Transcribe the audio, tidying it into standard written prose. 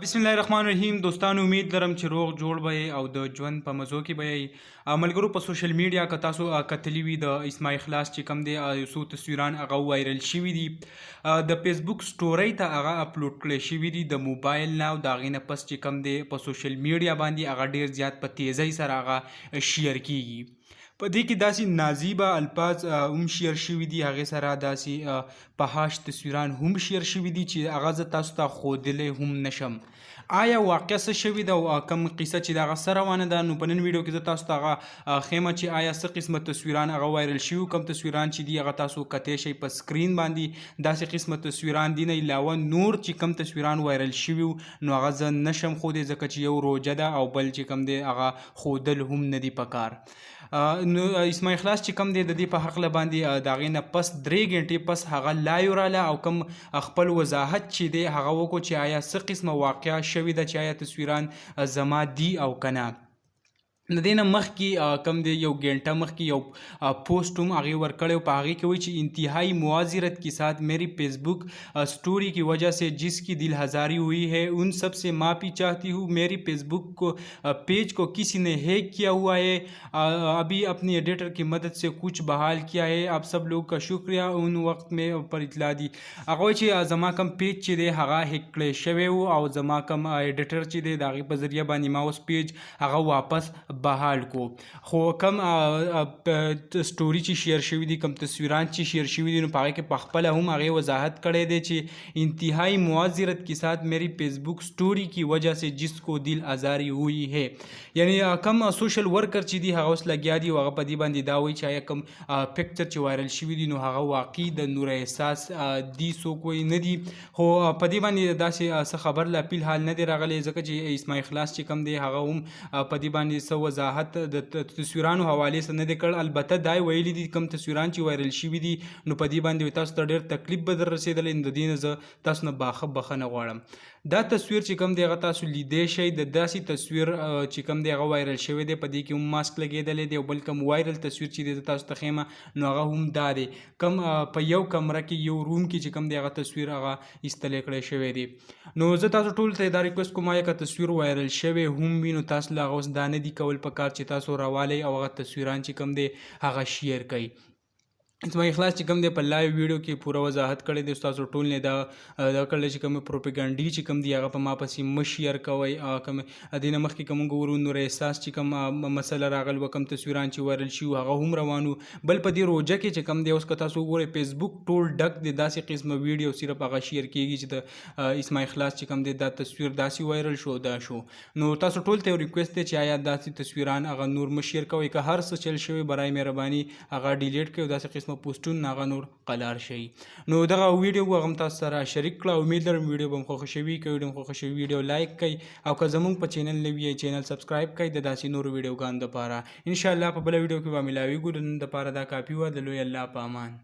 बिस्मिल्लाहिर्रहमानिर्रहीम दोस्तانو उम्मीद लरम چې روغ جوړ به او د ژوند په مزو کې به ملګرو په سوشل میډیا که تاسو کتلی وي د اسماعیل اخلاص چې کم دی یو څو تصویران هغه وایرل شوي دي د فیسبوک سټوري ته هغه اپلوډ کړی شوي دي د موبایل نه او د هغې نه پس چې کم دی په سوشل میډیا باندې هغه ډیر زیات په تیزۍ سره هغه شیر کیږي په دې کې داسې نازیبه الفاظ هم شیر شوي دي هغې سره داسې پهاش تصویران هم شیر شوي دي چې هغه زه تاسو ته ښودلی هم نشم آیا واقع څه شوي ده او کوم قصه چې د هغه څه روانه ده نو په نن ویډیو کې زه تاسو ته هغه ښیم چې آیا څه قسمه تصویران هغه وایرل شوي کوم تصویران چې دي هغه تاسو کتی شئ په سکرین باندې داسې قسمه تصویران دي نه علاوه نور چې کوم تصویران وایرل شوي نو هغه زه نشم ښودی ځکه چې یو روژه ده او بل چې کوم دی هغه ښودل هم نه دي پکار نو اسماعیل اخلاص چې کوم دی د دې په حقله باندې د هغې نه پس 3 غنټې پس هغه لایو راله او کوم خپل وضاحت چې دی هغه وکړو چې آیا څه قسمه واقعه شوې ده چې آیا تصویران زما دي او که نه د دې نه مخکې کم دی یو घंटा مخکې یو پوسټ هم هغې ورکړی او په هغې کې وایي چې انتهائی معذرت کے ساتھ میری فیس بک اسٹوری کی وجہ سے جس کی دل ہزاری ہوئی ہے ان سب سے معافی چاہتی ہوں میری فیس بک کو پیج کو کسی نے ہیک کیا ہوا ہے ابھی اپنی ایڈیٹر کی مدد سے کچھ بحال کیا ہے آپ سب لوگ کا شکریہ ان وقت میں پر اطلاع دی هغه وایي چې زما کوم پیج چې دی هغه هیک کړی شوی و او زما کوم ایډیټر چې دی د هغې په ذریعه باندې ما اوس پیج هغه واپس بحال کو خو کم سټوري چې شیر شوي دي کم تصویران چې شیر شوي دي نو په هغې کې په خپله هم هغې وضاحت کړی دی چې انتهائی معذرت کے ساتھ میری فیس بک سٹوری کی وجہ سے جس کو دل آزاری ہوئی ہے یعنی کم سوشل ورکر چې دي هغه اوس لګیا دي او هغه په دې باندې دا وایي چې آیا کم پکچر چې وایرل شوي دي نو هغه واقعي د نور احساس دي څوک وایي نه دي خو په دې باندې داسې څه خبر لا فی الحال نه دی راغلی ځکه چې اسماعیل اخلاص چې کم دی هغه هم په دې باندې څه وضاحت د تصویرانو حوالې سره نه دی کړ البته دا یې ویلي دي کوم تصویران چې وایرل شوي دي نو په دې باندې تاسو ته ډېر تکلیف به در رسېدلی نو د دې نه زه تاسو نه بخښنه غواړم دا تصویر چې کوم دی هغه تاسو لیدی شئ د داسې تصویر چې کوم دی هغه وایرل شوی دی په دې کې هم ماسک لګېدلی دی او بل کوم وایرل تصویر چې دی زه تاسو ته ښیم نو هغه هم دا دی کوم په یو کمره کې یو روم کې چې کوم دی هغه تصویر هغه ایستلی کړی شوی دی نو زه تاسو ټولو ته دا ریکوست کوم آیا که تصویر وایرل شوی هم وي نو تاسو له هغه اوس دا نه دي کول پکار چې تاسو راوالی او هغه تصویران چې کوم دی هغه شیر کوئ اسماعیل اخلاص چې کوم دی په لایو ویډیو کې پوره وضاحت کړی دی تاسو ټول نه دا کړلی چې کوم پروپیګانډي چې کوم دی هغه په ما پسې مه شیر کوئ کوم دې نه مخکې که مونږ وګورو نور احساس چې کوم مسله راغل و کوم تصویران چې وایرل شي هغه هم روان و بل په دې روژه کې چې کوم دی اوس که تاسو وګورئ فیسبوک ټول ډک دی داسې قسمه ویډیو صرف هغه شیر کېږي چې د اسماعیل اخلاص چې کوم دی دا تصویر داسې وایرل شو دا شو نو تاسو ټول ته یو ریکوست دی چې آیا داسې تصویران هغه نور مه شیر کوئ که هر څه چل شوی برای مهرباني هغه ډیلیټ کړئ او داسې قسمه پوسټونه هغه نور قلار شي نو دغه ویډیو هغه هم تاسو سره شریک کړه امید لرم ویډیو به مو خوښه شوي که ویډیو مو خوښه شوي ویډیو لایک کړئ او که زموږ په چینل نوي یې چینل سبسکرایب کړئ د داسې نورو ویډیوګانو دپاره انشاءالله په بله ویډیو کې به ملاویږو د نن دپاره دا کافي وه د لوی الله په امان